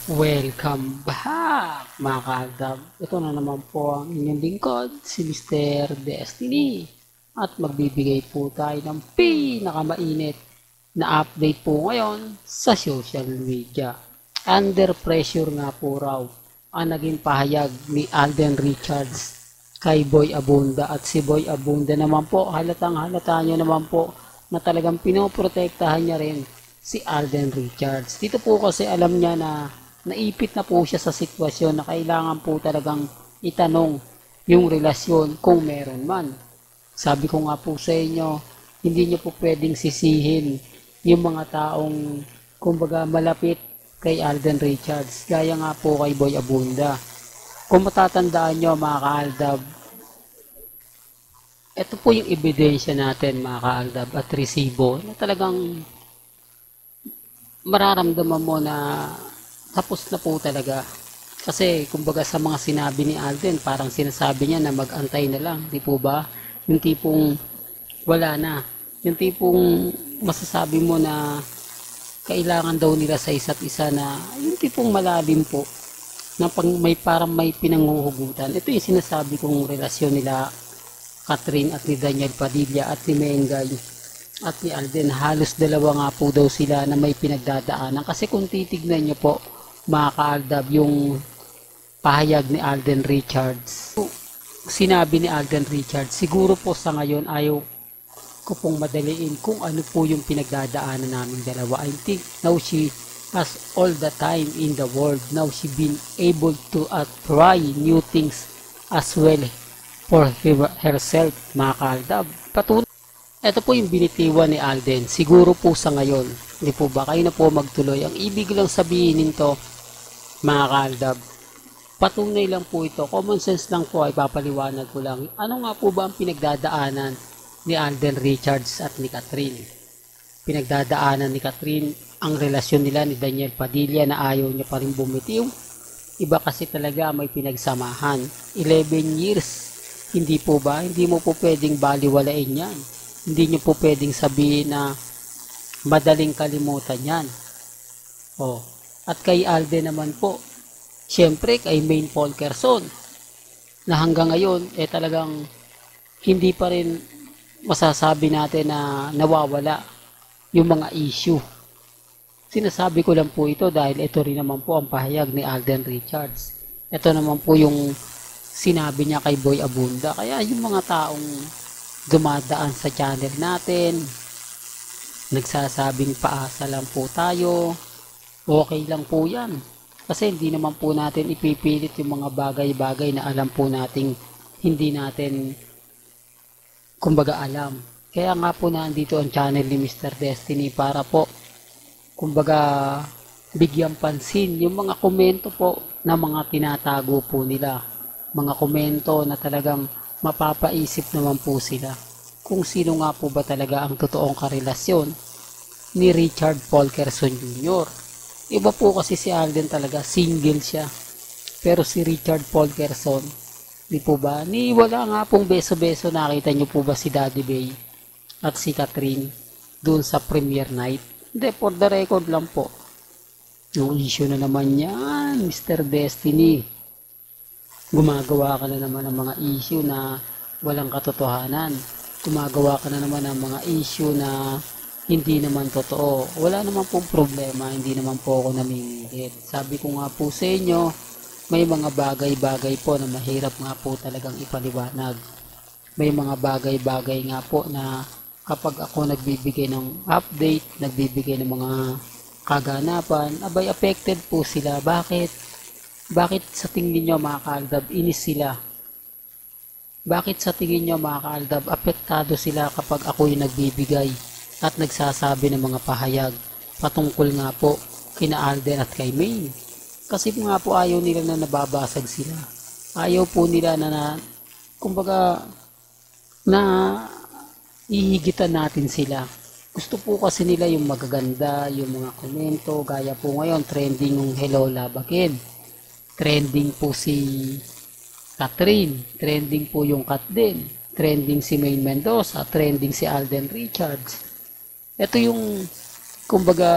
Welcome back mga kaagdab. Ito na naman po ang inyong lingkod, si Mr. Destiny. At magbibigay po tayo ng pinakamainit na update po ngayon sa social media. Under pressure nga po raw ang naging pahayag ni Alden Richards kay Boy Abunda. At si Boy Abunda naman po, halatang halata nyo naman po na talagang pinoprotektahan niya rin si Alden Richards. Dito po kasi alam niya na naipit na po siya sa sitwasyon na kailangan po talagang itanong yung relasyon kung meron man. Sabi ko nga po sa inyo, hindi niyo po pwedeng sisihin yung mga taong kumbaga malapit kay Alden Richards. Gaya nga po kay Boy Abunda. Kung matatandaan nyo mga kaaldab, ito po yung ebidensya natin mga kaaldab at resibo na talagang mararamdaman mo na tapos na po talaga. Kasi kumbaga sa mga sinabi ni Alden, parang sinasabi niya na mag-antay na lang, di po ba? Yung tipong wala na. Yung tipong masasabi mo na kailangan daw nila sa isa't isa na yung tipong malalim po na may parang may pinanghuhugutan. Ito yung sinasabi kong relasyon nila Catherine at ni Daniel Padilla at ni Mengay at ni Alden. Halos dalawa nga po daw sila na may pinagdadaanan. Kasi kung titignan nyo po mga kaaldab yung pahayag ni Alden Richards, sinabi ni Alden Richards, siguro po sa ngayon ayaw ko pong madaliin kung ano po yung pinagdadaanan namin dalawa. I think now she has all the time in the world. Now she been able to try new things as well for herself mga kaaldab. Ito po yung binitiwan ni Alden. Siguro po sa ngayon, hindi po ba? Kayo na po magtuloy. Ang ibig lang sabihin nito, mga kaaldab, patunay lang po ito. Common sense lang po ay papaliwanag ko lang. Ano nga po ba ang pinagdadaanan ni Alden Richards at ni Catherine? Pinagdadaanan ni Catherine ang relasyon nila ni Daniel Padilla na ayaw niya pa rin bumitiw. Iba kasi talaga may pinagsamahan. 11 years. Hindi po ba? Hindi mo po pwedeng baliwalain yan. Hindi nyo po pwedeng sabihin na madaling kalimutan yan. Oh. At kay Alden naman po, syempre kay Maine Polkerson, na hanggang ngayon, talagang hindi pa rin masasabi natin na nawawala yung mga issue. Sinasabi ko lang po ito dahil ito rin naman po ang pahayag ni Alden Richards. Ito naman po yung sinabi niya kay Boy Abunda. Kaya yung mga taong dumadaan sa channel natin, nagsasabing paasa lang po tayo, okay lang po yan. Kasi hindi naman po natin ipipilit yung mga bagay-bagay na alam po nating hindi natin kumbaga alam. Kaya nga po nandito ang channel ni Mr. Destiny para po kumbaga bigyan pansin yung mga komento po na mga tinatago po nila. Mga komento na talagang mapapaisip naman po sila kung sino nga po ba talaga ang totoong karelasyon ni Richard Polkerson Jr. Iba po kasi si Alden talaga, single siya. Pero si Richard Polkerson, di po ba? Ni wala nga pong beso-beso. Nakita nyo po ba si Daddy Bay at si Catherine dun sa premiere night? Hindi, for the record lang po. Yung issue na naman yan, Mr. Destiny. Gumagawa ka na naman ng mga issue na walang katotohanan. Gumagawa ka na naman ng mga issue na hindi naman totoo. Wala naman pong problema, hindi naman po ako namimigit. Sabi ko nga po sa inyo, may mga bagay-bagay po na mahirap nga po talagang ipaliwanag. May mga bagay-bagay nga po na kapag ako nagbibigay ng update, nagbibigay ng mga kaganapan, abay affected po sila. Bakit? Bakit sa tingin niyo mga kaaldab, inis sila? Bakit sa tingin niyo mga kaaldab, apektado sila kapag ako yung nagbibigay at nagsasabi ng mga pahayag patungkol nga po kina Alden at kay Maine? Kasi nga po ayaw nila na nababasag sila. Ayaw po nila na kumbaga na ihigitan natin sila. Gusto po kasi nila yung magaganda, yung mga komento, gaya po ngayon trending yung Hello Love Again. Trending po si Catherine, trending po yung Katden, trending si Maine Mendoza, trending si Alden Richards. Ito yung kumbaga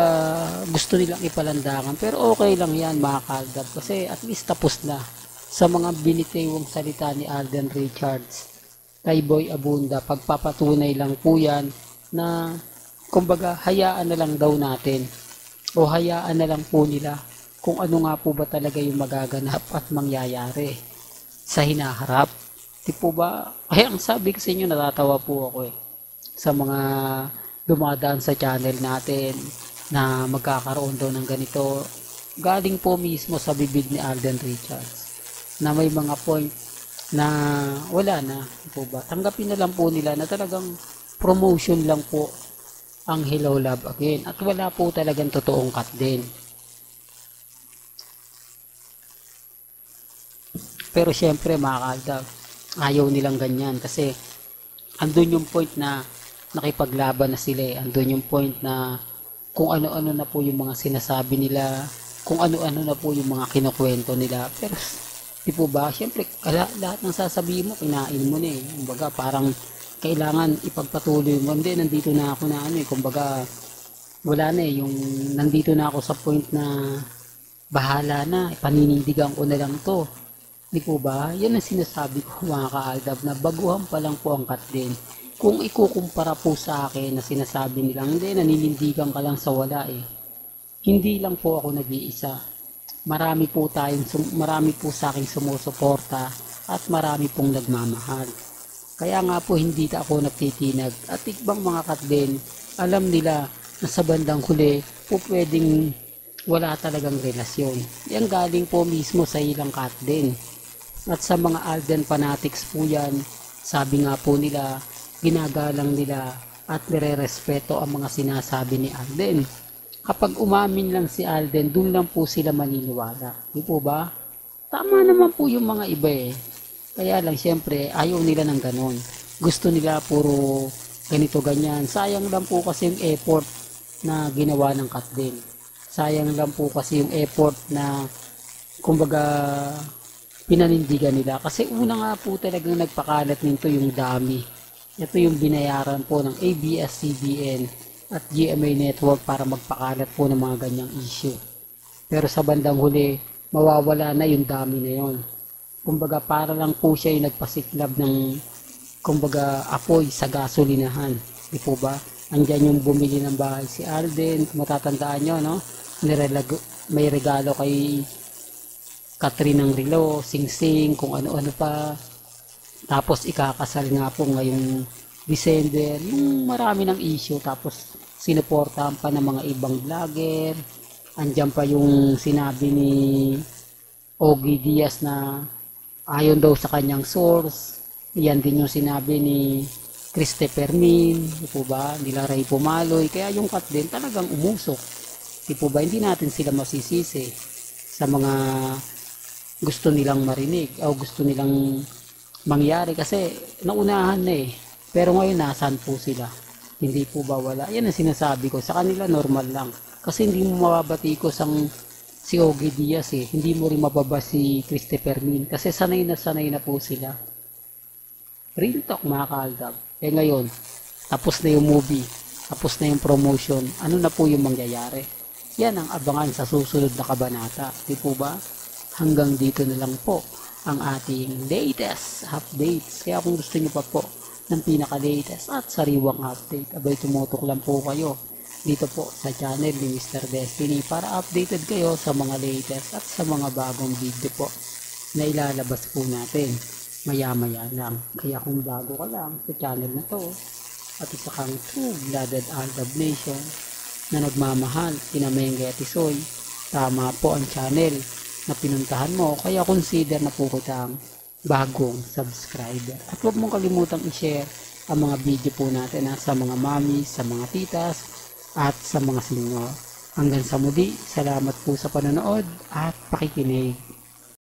gusto nilang ipalandakan, pero okay lang yan mga kaaldab kasi at least tapos na sa mga binitiwang salita ni Alden Richards kay Boy Abunda. Pagpapatunay lang po yan na kumbaga hayaan na lang daw natin o hayaan na lang po nila kung ano nga po ba talaga yung magaganap at mangyayari sa hinaharap. Di po ba? Kaya ang sabi ko sa inyo, natatawa po ako sa mga dumadaan sa channel natin na magkakaroon daw ng ganito. Galing po mismo sa bibig ni Alden Richards na may mga point na wala na. Di po ba? Tanggapin na lang po nila na talagang promotion lang po ang Hello Love Again at wala po talagang totoong cut din. Pero syempre mga kaaldab, ayaw nilang ganyan kasi andun yung point na nakipaglaban na sila. Andun yung point na kung ano-ano na po yung mga sinasabi nila, kung ano-ano na po yung mga kinukwento nila. Pero di po ba, syempre lahat ng sasabihin mo, kinain mo na Kumbaga parang kailangan ipagpatuloy mo. Hindi, nandito na ako na kumbaga wala na yung nandito na ako sa point na bahala na, paninindigan ko na lang to. Di po ba? Yan ang sinasabi ko mga kaaldab na baguhan pa lang po ang cut din. Kung ikukumpara po sa akin na sinasabi nilang hindi, naninindigan ka lang sa wala Hindi lang po ako nag-iisa. Marami po sa akin sumusuporta at marami pong nagmamahal. Kaya nga po hindi ako nagtitinag at ibang mga cut din, alam nila na sa bandang huli po pwedeng wala talagang relasyon. Yan galing po mismo sa ilang cut din. At sa mga Alden fanatics po yan, sabi nga po nila, ginagalang nila at nire-respeto ang mga sinasabi ni Alden. Kapag umamin lang si Alden, dun lang po sila maniniwala. Di po ba? Tama naman po yung mga iba Kaya lang syempre, ayaw nila ng ganon. Gusto nila puro ganito ganyan. Sayang lang po kasi yung effort na ginawa ng cut din. Sayang lang po kasi yung effort na kumbaga pinanindigan nila. Kasi una nga po talagang nagpakalat nito yung dami. Ito yung binayaran po ng ABS-CBN at GMA Network para magpakalat po ng mga ganyang issue. Pero sa bandang huli, mawawala na yung dami na yon. Kumbaga para lang po siya yung nagpasiklab ng kumbaga apoy sa gasolinahan. Di po ba? Andyan yung bumili ng bahay si Alden. Kung matatandaan nyo, no? May regalo kay Catherine ng Rilo, Sing Sing, kung ano-ano pa. Tapos ikakasal nga po ngayong December. Yung marami ng issue. Tapos sinuportahan pa ng mga ibang vlogger. Andyan pa yung sinabi ni Ogie Diaz na ayon daw sa kanyang source. Yan din yung sinabi ni Christopher Min, di po ba? Nila Ray Pumaloy. Kaya yung cut din talagang umusok. Di po ba? Hindi natin sila masisisi sa mga gusto nilang marinig o gusto nilang mangyari kasi naunahan na Pero ngayon nasaan po sila? Hindi po ba wala? Yan ang sinasabi ko. Sa kanila normal lang. Kasi hindi mo mababatikos ang si Ogie Diaz Hindi mo rin mababa si Christopher Min kasi sanay na po sila. Real talk mga kaaldab. Ngayon, tapos na yung movie, tapos na yung promotion, ano na po yung mangyayari? Yan ang abangan sa susunod na kabanata. Di po ba? Hanggang dito na lang po ang ating latest updates. Kaya kung gusto nyo pa po ng pinaka-latest at sariwang update, abay tumutok lang po kayo dito po sa channel ni Mr. Destiny para updated kayo sa mga latest at sa mga bagong video po na ilalabas po natin maya-maya lang. Kaya kung bago ka lang sa channel na to at isa kang true-blooded Aldab Nation na nagmamahal kina Mengge at Isoy, tama po ang channel na pinuntahan mo. Kaya consider na po kitang bagong subscriber. At huwag mong kalimutang i-share ang mga video po natin sa mga mami, sa mga titas, at sa mga senior. Hanggang sa muli, salamat po sa panonood at pakikinig.